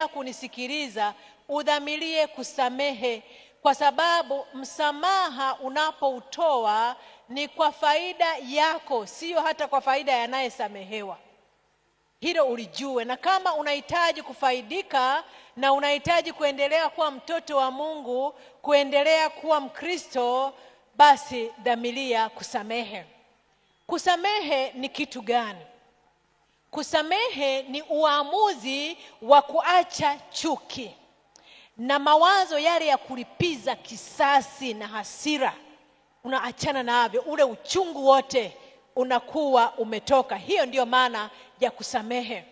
kunisikiliza, udhamirie kusamehe, kwa sababu msamaha unapoutoa ni kwa faida yako, sio hata kwa faida ya anayesamehewa. Hilo ulijue. Na kama unahitaji kufaidika na unahitaji kuendelea kuwa mtoto wa Mungu, kuendelea kuwa Mkristo, basi dhamiria kusamehe. Kusamehe ni kitu gani? Kusamehe ni uamuzi wa kuacha chuki na mawazo yale ya kulipiza kisasi na hasira. Unaachana navyo, ule uchungu wote unakuwa umetoka. Hiyo ndiyo maana ya kusamehe.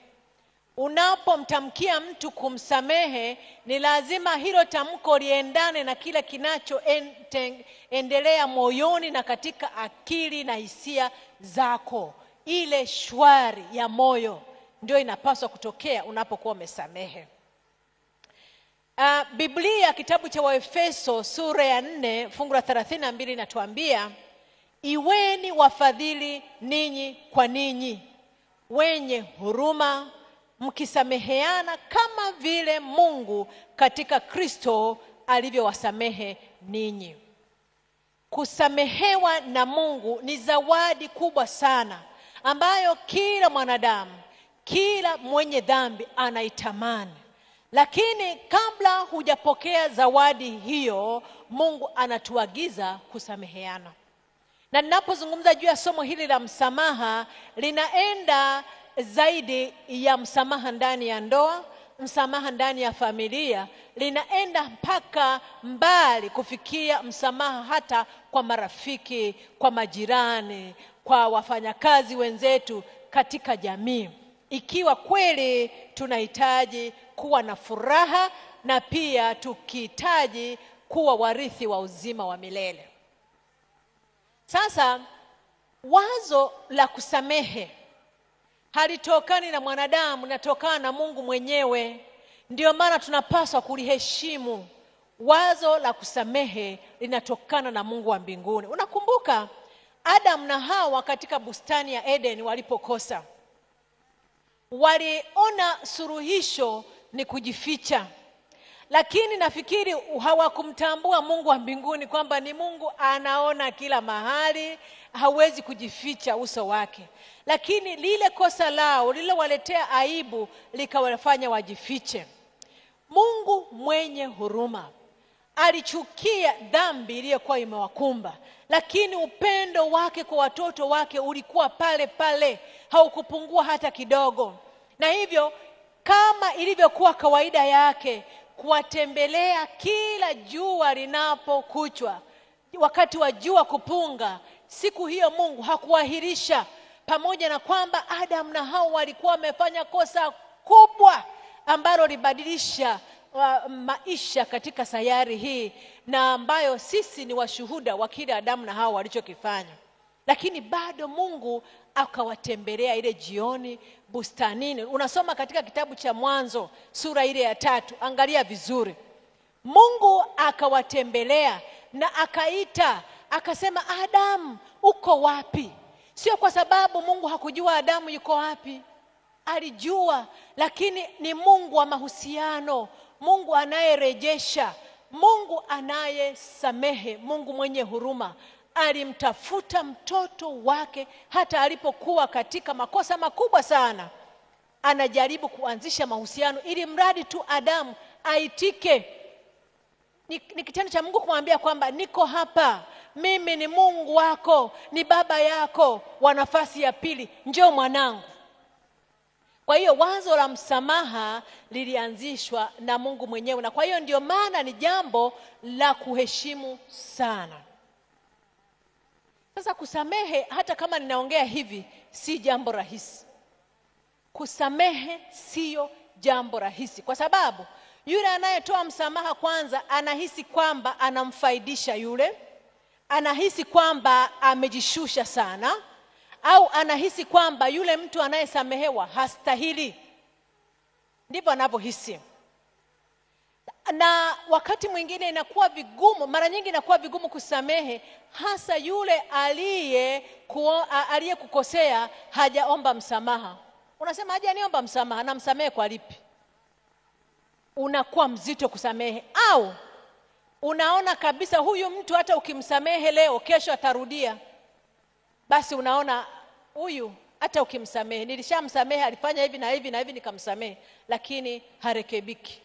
Unapomtamkia mtu kumsamehe, ni lazima hilo tamko liendane na kile kinachoendelea moyoni na katika akili na hisia zako. Ile shwari ya moyo ndio inapaswa kutokea unapokuwa umesamehe. Biblia kitabu cha Waefeso sura ya 4 fungu la 32 inatuambia, iweni wafadhili ninyi kwa ninyi, wenye huruma, mkisameheana kama vile Mungu katika Kristo alivyowasamehe ninyi. Kusamehewa na Mungu ni zawadi kubwa sana ambayo kila mwanadamu, kila mwenye dhambi anaitamani. Lakini kabla hujapokea zawadi hiyo, Mungu anatuagiza kusameheana. Na ninapozungumza juu ya somo hili la msamaha, linaenda zaidi ya msamaha ndani ya ndoa, msamaha ndani ya familia, linaenda mpaka mbali kufikia msamaha hata kwa marafiki, kwa majirani, kwa wafanyakazi wenzetu katika jamii. Ikiwa kweli tunahitaji kuwa na furaha na pia tukihitaji kuwa warithi wa uzima wa milele. Sasa wazo la kusamehe halitokani na mwanadamu, linatokana na Mungu mwenyewe. Ndio maana tunapaswa kuliheshimu. Wazo la kusamehe linatokana na Mungu wa mbinguni. Unakumbuka Adam na Hawa katika bustani ya Eden walipokosa, waliona suluhisho ni kujificha. Lakini nafikiri hawakumtambua Mungu wa mbinguni kwamba ni Mungu anaona kila mahali, hawezi kujificha uso wake. Lakini lile kosa lao lililowaletea aibu likawafanya wajifiche. Mungu mwenye huruma alichukia dhambi iliyokuwa imewakumba, lakini upendo wake kwa watoto wake ulikuwa pale pale, haukupungua hata kidogo. Na hivyo kama ilivyokuwa kawaida yake kuwatembelea kila jua linapokuchwa, wakati wa jua kupunga, siku hiyo Mungu hakuahirisha. Pamoja na kwamba Adam na Hawa walikuwa wamefanya kosa kubwa ambalo libadilisha maisha katika sayari hii, na ambayo sisi ni washuhuda wa kile Adam na Hawa walichokifanya, lakini bado Mungu akawatembelea ile jioni bustanini. Unasoma katika kitabu cha Mwanzo sura ile ya 3, angalia vizuri. Mungu akawatembelea na akaita, akasema, Adam, uko wapi? Sio kwa sababu Mungu hakujua Adamu yuko wapi. Alijua, lakini ni Mungu wa mahusiano, Mungu anayerejesha, Mungu anayesamehe, Mungu mwenye huruma. Alimtafuta mtoto wake hata alipokuwa katika makosa makubwa sana. Anajaribu kuanzisha mahusiano ili mradi tu Adamu aitike. Ni kitendo cha Mungu kumwambia kwamba niko hapa, mimi ni Mungu wako, ni baba yako wa nafasi ya pili, njoo mwanangu. Kwa hiyo wazo la msamaha lilianzishwa na Mungu mwenyewe, na kwa hiyo ndio maana ni jambo la kuheshimu sana. Sasa kusamehe, hata kama ninaongea hivi, si jambo rahisi. Kusamehe sio jambo rahisi, kwa sababu yule anayetoa msamaha kwanza anahisi kwamba anamfaidisha yule, anahisi kwamba amejishusha sana, au anahisi kwamba yule mtu anayesamehewa hastahili. Ndivyo anavyohisi. Na wakati mwingine inakuwa vigumu, mara nyingi inakuwa vigumu kusamehe, hasa yule aliyekukosea hajaomba msamaha. Unasema haja niomba msamaha, na msamehe kwa lipi? unakuwa mzito kusamehe, au unaona kabisa huyu mtu hata ukimsamehe leo kesho atarudia, basi unaona huyu hata ukimsamehe, nilishamsamehe, alifanya hivi na hivi na hivi nikamsamehe, lakini harekebiki.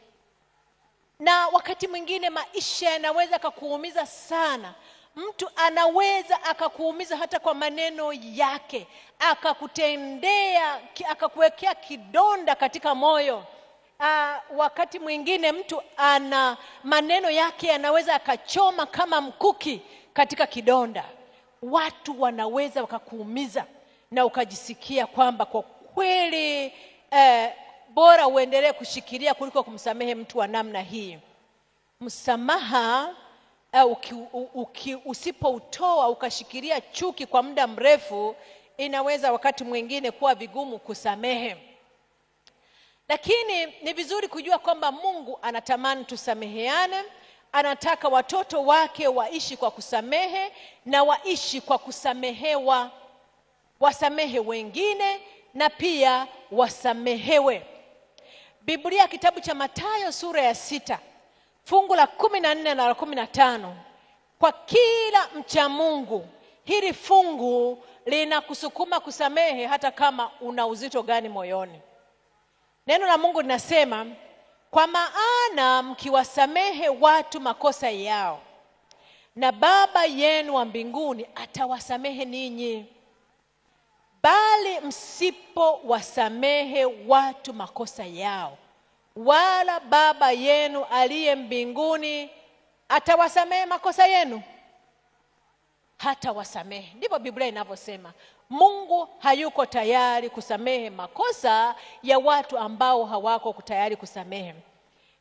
Na wakati mwingine maisha yanaweza kukuumiza sana. Mtu anaweza akakuumiza hata kwa maneno yake, akakutendea, akakuwekea kidonda katika moyo. Wakati mwingine mtu ana maneno yake yanaweza akachoma kama mkuki katika kidonda. Watu wanaweza wakakuumiza na ukajisikia kwamba kwa kweli bora uendelee kushikilia kuliko kumsamehe mtu wa namna hii. Msamaha usipoutoa ukashikilia chuki kwa muda mrefu, inaweza wakati mwingine kuwa vigumu kusamehe. Lakini ni vizuri kujua kwamba Mungu anatamani tusameheane. Anataka watoto wake waishi kwa kusamehe na waishi kwa kusamehewa. Wasamehe wengine na pia wasamehewe. Biblia kitabu cha Mathayo sura ya 6 fungu la 14 na la 15. Kwa kila mcha Mungu, hili fungu linakusukuma kusamehe hata kama una uzito gani moyoni. Neno la Mungu linasema, kwa maana mkiwasamehe watu makosa yao, na Baba yenu wa mbinguni atawasamehe ninyi. Bali msipowasamehe watu makosa yao, wala Baba yenu aliye mbinguni atawasamehe makosa yenu. Hata wasamehe. Ndivyo Biblia inavyosema. Mungu hayuko tayari kusamehe makosa ya watu ambao hawako tayari kusamehe.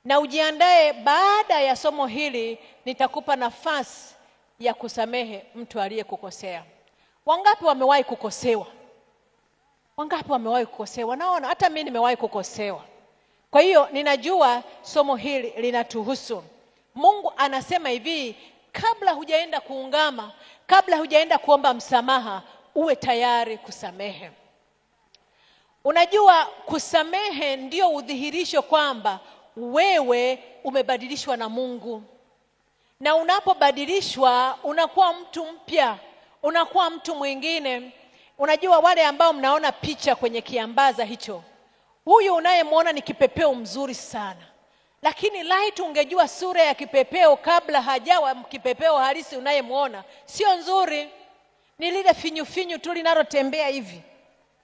Na ujiandae, baada ya somo hili nitakupa nafasi ya kusamehe mtu aliyekukosea. Wangapi wamewahi kukosewa? Wangapi wamewahi kukosewa? Naona hata mimi nimewahi kukosewa. Kwa hiyo ninajua somo hili linatuhusu. Mungu anasema hivi, kabla hujaenda kuungama, kabla hujaenda kuomba msamaha, uwe tayari kusamehe. Unajua kusamehe ndio udhihirisho kwamba wewe umebadilishwa na Mungu. Na unapobadilishwa unakuwa mtu mpya, unakuwa mtu mwingine. Unajua wale ambao mnaona picha kwenye kiambaza hicho, huyu unayemwona ni kipepeo mzuri sana. Lakini laiti ungejua sura ya kipepeo kabla hajawa kipepeo halisi unayemwona, sio nzuri. Ni lile finyu tu linalotembea hivi.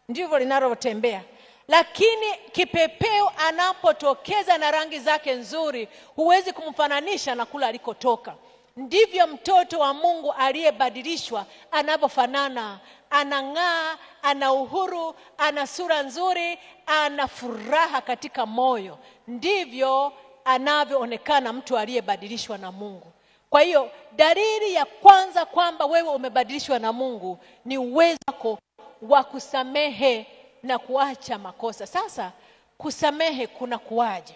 Ndivyo linalotembea. Lakini kipepeo anapotokeza na rangi zake nzuri, huwezi kumfananisha na kula alikotoka. Ndivyo mtoto wa Mungu aliyebadilishwa anavyofanana. Anang'aa, ana uhuru, ana sura nzuri, ana furaha katika moyo. Ndivyo anavyoonekana mtu aliyebadilishwa na Mungu. Kwa hiyo dalili ya kwanza kwamba wewe umebadilishwa na Mungu ni uwezo wako wa kusamehe na kuacha makosa. Sasa kusamehe kuna kuwaje?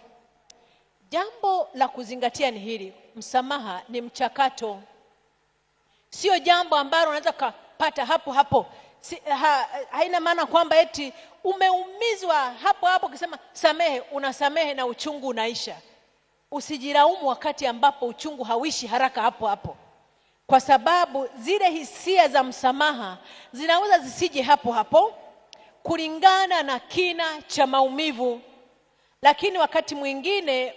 Jambo la kuzingatia ni hili: msamaha ni mchakato. Sio jambo ambalo unaweza kupata hapo hapo. Haina maana kwamba eti umeumizwa hapo hapo ukisema samehe, unasamehe na uchungu unaisha. Usijilaumu wakati ambapo uchungu hauishi haraka hapo hapo. Kwa sababu zile hisia za msamaha zinaweza zisije hapo hapo kulingana na kina cha maumivu. Lakini wakati mwingine,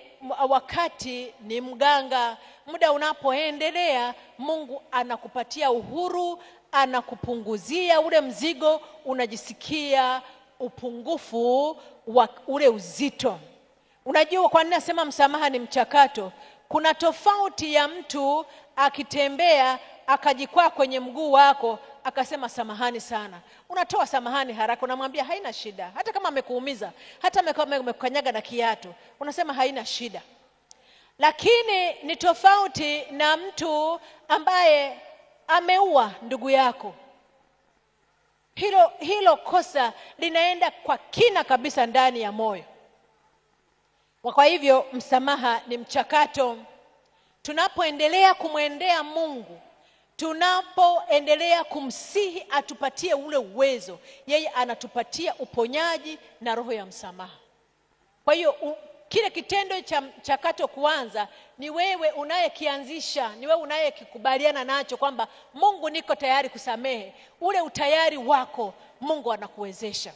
wakati ni mganga, muda unapoendelea, Mungu anakupatia uhuru, anakupunguzia ule mzigo, unajisikia upungufu wa ule uzito. Unajua kwa nini nasema msamaha ni mchakato? Kuna tofauti ya mtu akitembea akajikwaa kwenye mguu wako akasema samahani sana. Unatoa samahani haraka, unamwambia haina shida. Hata kama amekuumiza, hata amekukanyaga na kiatu, unasema haina shida. Lakini ni tofauti na mtu ambaye ameua ndugu yako. Hilo kosa linaenda kwa kina kabisa ndani ya moyo. Kwa hivyo msamaha ni mchakato. Tunapoendelea kumwendea Mungu, tunapoendelea kumsihi atupatie ule uwezo, yeye anatupatia uponyaji na roho ya msamaha. Kwa hiyo kile kitendo cha mchakato kuanza ni wewe unayekianzisha, ni wewe unayekikubaliana nacho kwamba Mungu niko tayari kusamehe. Ule utayari wako Mungu anakuwezesha.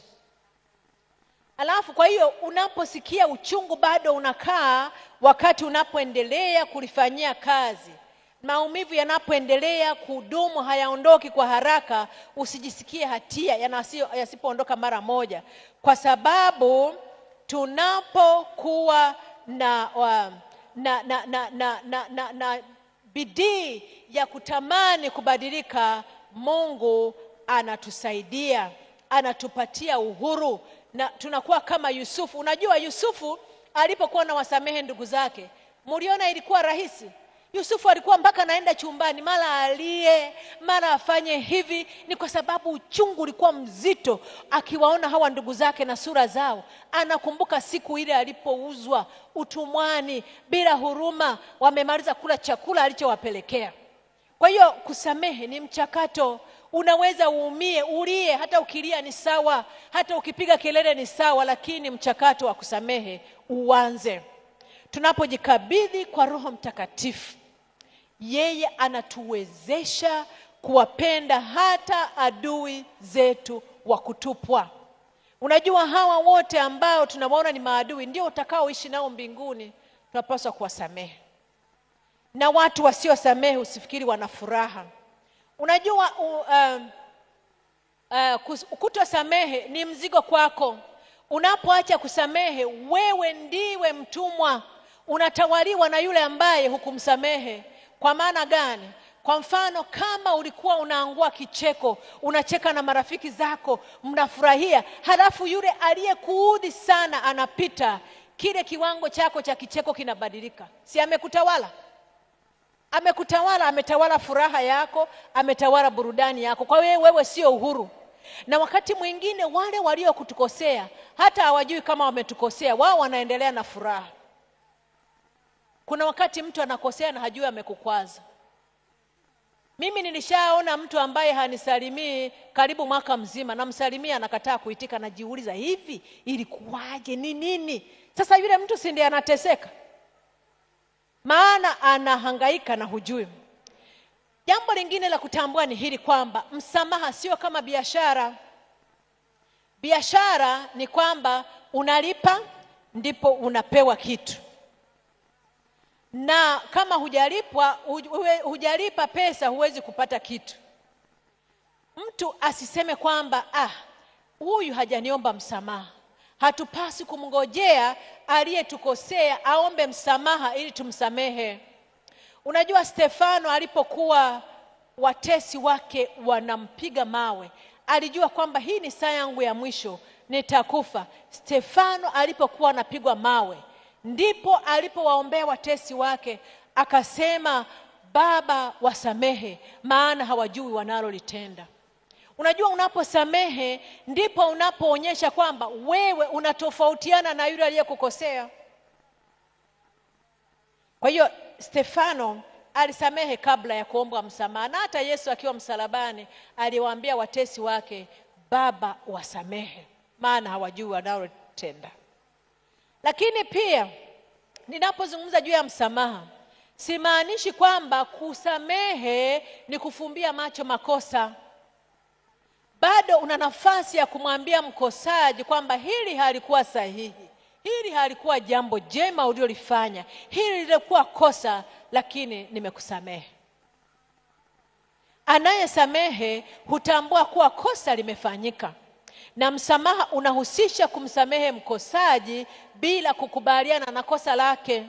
Alafu kwa hiyo unaposikia uchungu bado unakaa, wakati unapoendelea kulifanyia kazi, maumivu yanapoendelea kudumu, hayaondoki kwa haraka, usijisikie hatia yasipoondoka mara moja, kwa sababu tunapokuwa na bidii ya kutamani kubadilika, Mungu anatusaidia, anatupatia uhuru, na tunakuwa kama Yusufu. Unajua Yusufu alipokuwa na wasamehe ndugu zake, mliona ilikuwa rahisi? Yusufu alikuwa mpaka naenda chumbani, mara alie, mara afanye hivi. Ni kwa sababu uchungu ulikuwa mzito, akiwaona hawa ndugu zake na sura zao. Anakumbuka siku ile alipouzwa utumwani bila huruma, wamemaliza kula chakula alichowapelekea. Kwa hiyo kusamehe ni mchakato. Unaweza uumie, ulie, hata ukilia ni sawa, hata ukipiga kelele ni sawa, lakini mchakato wa kusamehe uanze. Tunapojikabidhi kwa Roho Mtakatifu, yeye anatuwezesha kuwapenda hata adui zetu wa kutupwa. Unajua hawa wote ambao tunawaona ni maadui ndio utakaoishi nao mbinguni. Tunapaswa kuwasamehe. Na watu wasiosamehe usifikiri wana furaha. Unajua kutosamehe ni mzigo kwako. Unapoacha kusamehe, wewe ndiwe mtumwa, unatawaliwa na yule ambaye hukumsamehe. Kwa maana gani? Kwa mfano, kama ulikuwa unaangua kicheko, unacheka na marafiki zako, mnafurahia, halafu yule aliyekuudhi sana anapita, kile kiwango chako cha kicheko kinabadilika. Si amekutawala? Amekutawala, ametawala furaha yako, ametawala burudani yako. Kwa wewe sio uhuru. Na wakati mwingine wale waliokutukosea hata hawajui kama wametukosea, wao wanaendelea na furaha. Kuna wakati mtu anakosea na hajui amekukwaza. Mimi nilishaona mtu ambaye hanisalimii karibu mwaka mzima, na msalimia anakataa kuitika, najiuliza hivi ilikuwaje, ni nini? Sasa yule mtu si ndiye anateseka? Maana anahangaika na hujui. Jambo lingine la kutambua ni hili kwamba msamaha sio kama biashara. Biashara ni kwamba unalipa ndipo unapewa kitu. Na kama hujalipa pesa huwezi kupata kitu. Mtu asiseme kwamba huyu hajaniomba msamaha. Hatupasi kumngojea aliyetukosea aombe msamaha ili tumsamehe. Unajua Stefano alipokuwa watesi wake wanampiga mawe, alijua kwamba hii ni saa yangu ya mwisho, nitakufa. Stefano alipokuwa anapigwa mawe, ndipo alipowaombea watesi wake, akasema, Baba wasamehe, maana hawajui wanalolitenda. Unajua unaposamehe ndipo unapoonyesha kwamba wewe unatofautiana na yule aliyekukosea. Kwa hiyo Stefano alisamehe kabla ya kuomba msamaha. Na hata Yesu akiwa msalabani aliwaambia watesi wake, Baba wasamehe, maana hawajui wanalotenda. Lakini pia ninapozungumza juu ya msamaha, simaanishi kwamba kusamehe ni kufumbia macho makosa. Bado una nafasi ya kumwambia mkosaji kwamba hili halikuwa sahihi, hili halikuwa jambo jema ulilofanya, hili lilikuwa kosa, lakini nimekusamehe. Anayesamehe hutambua kuwa kosa limefanyika, na msamaha unahusisha kumsamehe mkosaji bila kukubaliana na kosa lake.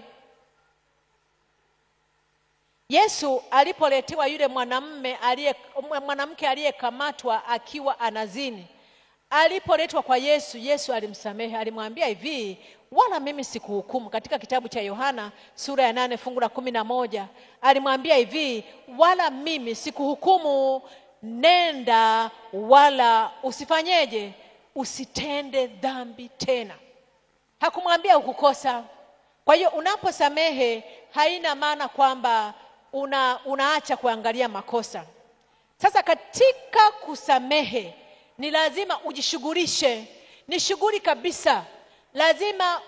Yesu alipoletewa yule mwanamke aliyekamatwa akiwa anazini, alipoletwa kwa Yesu, Yesu alimsamehe. Alimwambia hivi, wala mimi sikuhukumu. Katika kitabu cha Yohana sura ya 8 fungu la 11, alimwambia hivi, wala mimi sikuhukumu, nenda wala usifanyeje, usitende dhambi tena. Hakumwambia ukukosa. Kwa hiyo unaposamehe haina maana kwamba unaacha kuangalia makosa. Sasa katika kusamehe ni lazima ujishughulishe. Ni shughuli kabisa. lazima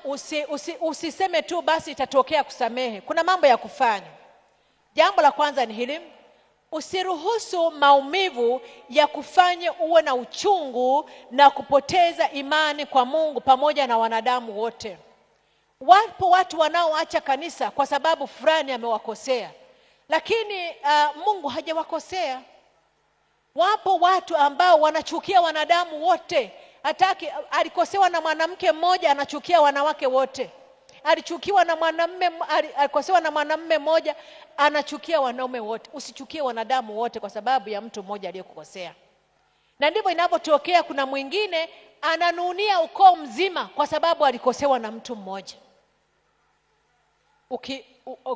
usiseme tu basi itatokea kusamehe. Kuna mambo ya kufanya. Jambo la kwanza ni hili: usiruhusu maumivu ya kufanya uwe na uchungu na kupoteza imani kwa Mungu pamoja na wanadamu wote. Wapo watu wanaoacha kanisa kwa sababu fulani amewakosea, lakini Mungu hajawakosea. Wapo watu ambao wanachukia wanadamu wote. Alikosewa na mwanamke mmoja, anachukia wanawake wote. Alikosewa na mwanamume mmoja, anachukia wanaume wote. Usichukie wanadamu wote kwa sababu ya mtu mmoja aliyekukosea. Na ndivyo inapotokea kuna mwingine ananunia ukoo mzima kwa sababu alikosewa na mtu mmoja.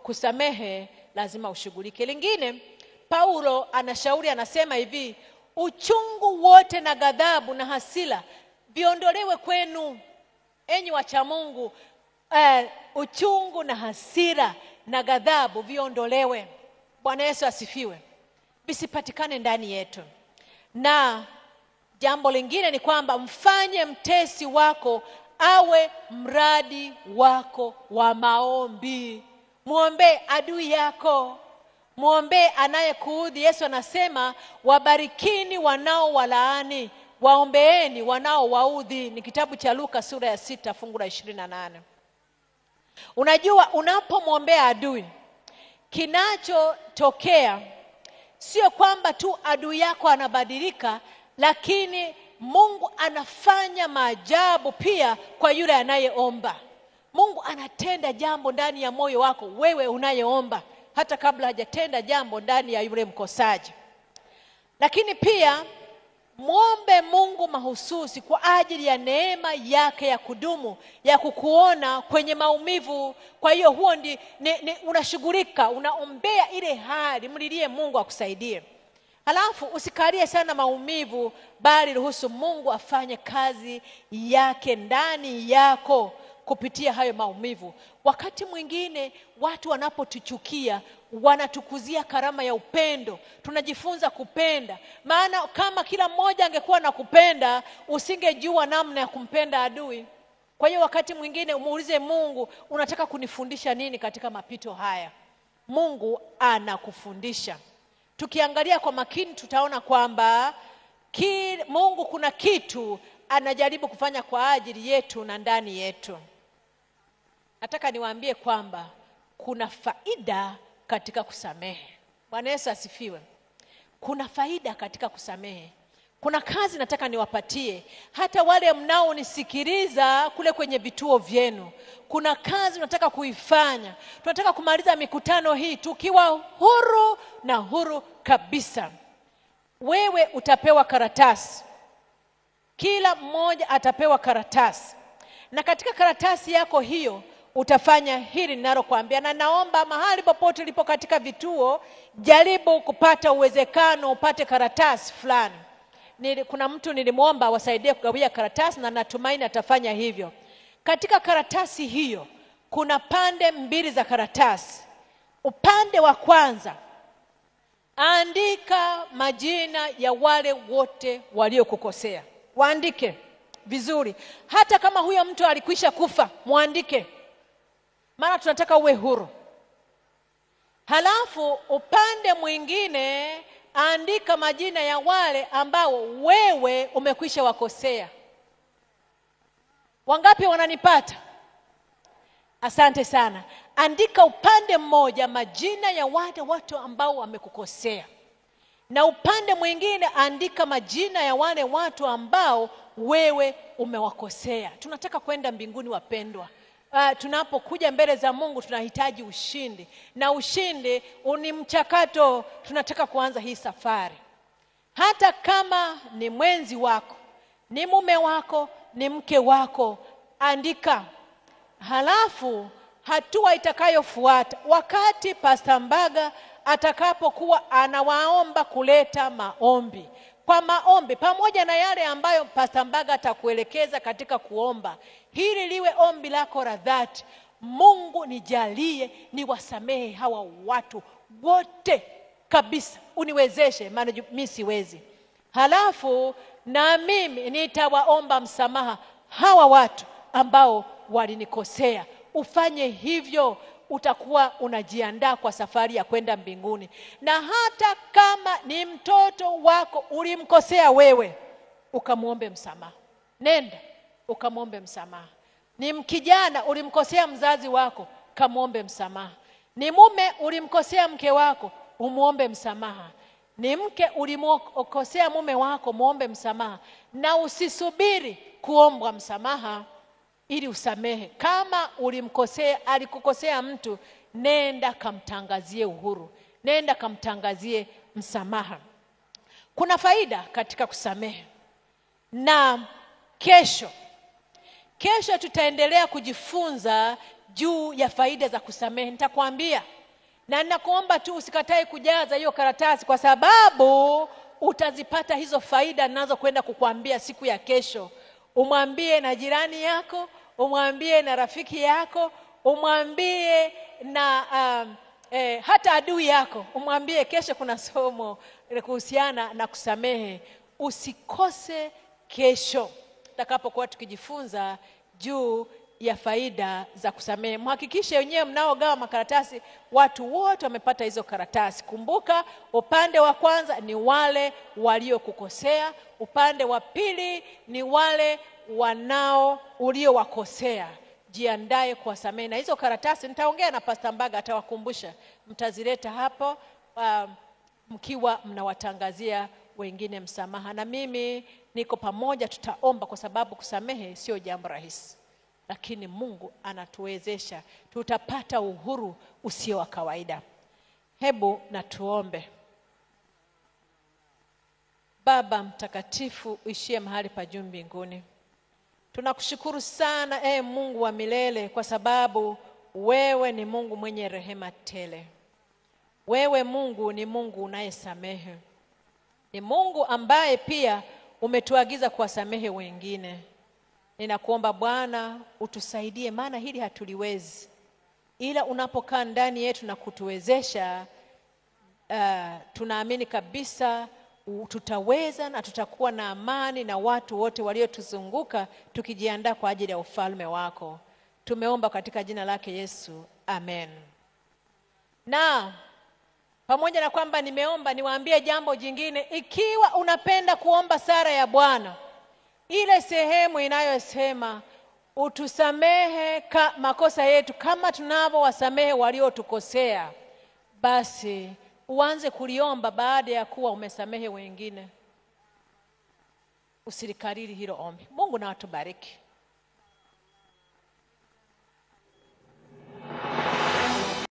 Kusamehe lazima ushughulike. Lingine, Paulo anashauri, anasema hivi: uchungu wote na ghadhabu na hasira viondolewe kwenu, enyi wacha Mungu. Uchungu na hasira na ghadhabu viondolewe. Bwana Yesu asifiwe. Visipatikane ndani yetu. Na jambo lingine ni kwamba mfanye mtesi wako awe mradi wako wa maombi. Muombe adui yako, muombe anayekuudhi. Yesu anasema, wabarikini wanao walaani, waombeeni wanao waudhi. Ni kitabu cha Luka sura ya 6 fungu la 28. Unajua, unapomwombea adui, kinachotokea sio kwamba tu adui yako anabadilika, lakini Mungu anafanya maajabu pia kwa yule anayeomba. Mungu anatenda jambo ndani ya moyo wako wewe unayeomba, hata kabla hajatenda jambo ndani ya yule mkosaji. Lakini pia muombe Mungu mahususi kwa ajili ya neema yake ya kudumu ya kukuona kwenye maumivu. Kwa hiyo huo unashughulika, unaombea ile hali, mlilie Mungu akusaidie. Halafu usikalie sana maumivu, bali ruhusu Mungu afanye kazi yake ndani yako kupitia hayo maumivu. Wakati mwingine watu wanapotuchukia wanatukuzia karama ya upendo. Tunajifunza kupenda. Maana kama kila mmoja angekuwa na kupenda, usingejua namna ya kumpenda adui. Kwa hiyo wakati mwingine umuulize Mungu, unataka kunifundisha nini katika mapito haya? Mungu anakufundisha. Tukiangalia kwa makini tutaona kwamba Mungu kuna kitu anajaribu kufanya kwa ajili yetu na ndani yetu. Nataka niwaambie kwamba kuna faida katika kusamehe. Bwana Yesu asifiwe. Kuna faida katika kusamehe. Kuna kazi nataka niwapatie hata wale mnaonisikiliza kule kwenye vituo vyenu. Kuna kazi nataka kuifanya. Tunataka kumaliza mikutano hii tukiwa huru na huru kabisa. Wewe utapewa karatasi. Kila mmoja atapewa karatasi. Na katika karatasi yako hiyo utafanya hili ninalokuambia. Na naomba mahali popote ulipo katika vituo, jaribu kupata uwezekano upate karatasi fulani. Kuna mtu nilimuomba wasaidie kugawia karatasi na natumaini atafanya hivyo. Katika karatasi hiyo kuna pande mbili za karatasi. Upande wa kwanza, andika majina ya wale wote waliokukosea. Waandike vizuri. Hata kama huyo mtu alikwisha kufa, muandike. Maana tunataka uwe huru. Halafu upande mwingine, andika majina ya wale ambao wewe umekwisha wakosea. Wangapi wananipata? Asante sana. Andika upande mmoja majina ya watu ambao wamekukosea. Na upande mwingine andika majina ya wale watu ambao wewe umewakosea. Tunataka kwenda mbinguni wapendwa. Tunapokuja mbele za Mungu tunahitaji ushindi. Na ushindi ni mchakato. Tunataka kuanza hii safari. Hata kama ni mwenzi wako, ni mume wako, ni mke wako, andika. Halafu hatua itakayofuata, wakati Pastor Mbaga atakapokuwa anawaomba kuleta maombi. Kwa maombi, pamoja na yale ambayo Pastor Mbaga atakuelekeza katika kuomba, hili liwe ombi lako la dhati. Mungu nijalie niwasamehe hawa watu wote kabisa. Uniwezeshe, maana mimi siwezi. Halafu na mimi nitawaomba msamaha hawa watu ambao walinikosea. Ufanye hivyo, utakuwa unajiandaa kwa safari ya kwenda mbinguni. Na hata kama ni mtoto wako ulimkosea wewe, ukamwombe msamaha. Nenda ukamwombe msamaha. Ni mkijana ulimkosea mzazi wako, kamwombe msamaha. Ni mume ulimkosea mke wako, umuombe msamaha. Ni mke ulimkosea mume wako, muombe msamaha. Na usisubiri kuombwa msamaha ili usamehe. Kama alikukosea mtu, nenda kamtangazie uhuru. Nenda kamtangazie msamaha. Kuna faida katika kusamehe. Na kesho tutaendelea kujifunza juu ya faida za kusamehe. Nitakwambia, na ninakuomba tu usikatae kujaza hiyo karatasi, kwa sababu utazipata hizo faida ninazo kwenda kukuambia siku ya kesho. Umwambie na jirani yako, umwambie na rafiki yako, umwambie na hata adui yako. Umwambie kesho kuna somo kuhusiana na kusamehe. Usikose kesho tutakapokuwa tukijifunza juu ya faida za kusamehe. Mhakikishe wenyewe mnaogawa makaratasi watu wote wamepata hizo karatasi. Kumbuka, upande wa kwanza ni wale waliokukosea, upande wa pili ni wale uliowakosea. Jiandae kuwasamehe. Na hizo karatasi nitaongea na Pastor Mbaga, atawakumbusha. Mtazileta hapo mkiwa mnawatangazia wengine msamaha. Na mimi niko pamoja, tutaomba, kwa sababu kusamehe sio jambo rahisi, lakini Mungu anatuwezesha. Tutapata uhuru usio wa kawaida. Hebu na tuombe. Baba mtakatifu uishie mahali pa juu mbinguni, tunakushukuru sana Mungu wa milele, kwa sababu wewe ni Mungu mwenye rehema tele. Wewe Mungu ni Mungu unayesamehe. Ni Mungu ambaye pia umetuagiza kuwasamehe wengine. Ninakuomba Bwana utusaidie, maana hili hatuliwezi, ila unapokaa ndani yetu na kutuwezesha, tunaamini kabisa tutaweza na tutakuwa na amani na watu wote waliotuzunguka, tukijiandaa kwa ajili ya ufalme wako. Tumeomba katika jina lake Yesu, amen. Na pamoja na kwamba nimeomba, niwaambie jambo jingine. Ikiwa unapenda kuomba sala ya Bwana, ile sehemu inayosema utusamehe makosa yetu kama tunavyowasamehe waliotukosea, basi uanze kuliomba baada ya kuwa umesamehe wengine. Usilikariri hilo ombi. Mungu na atubariki.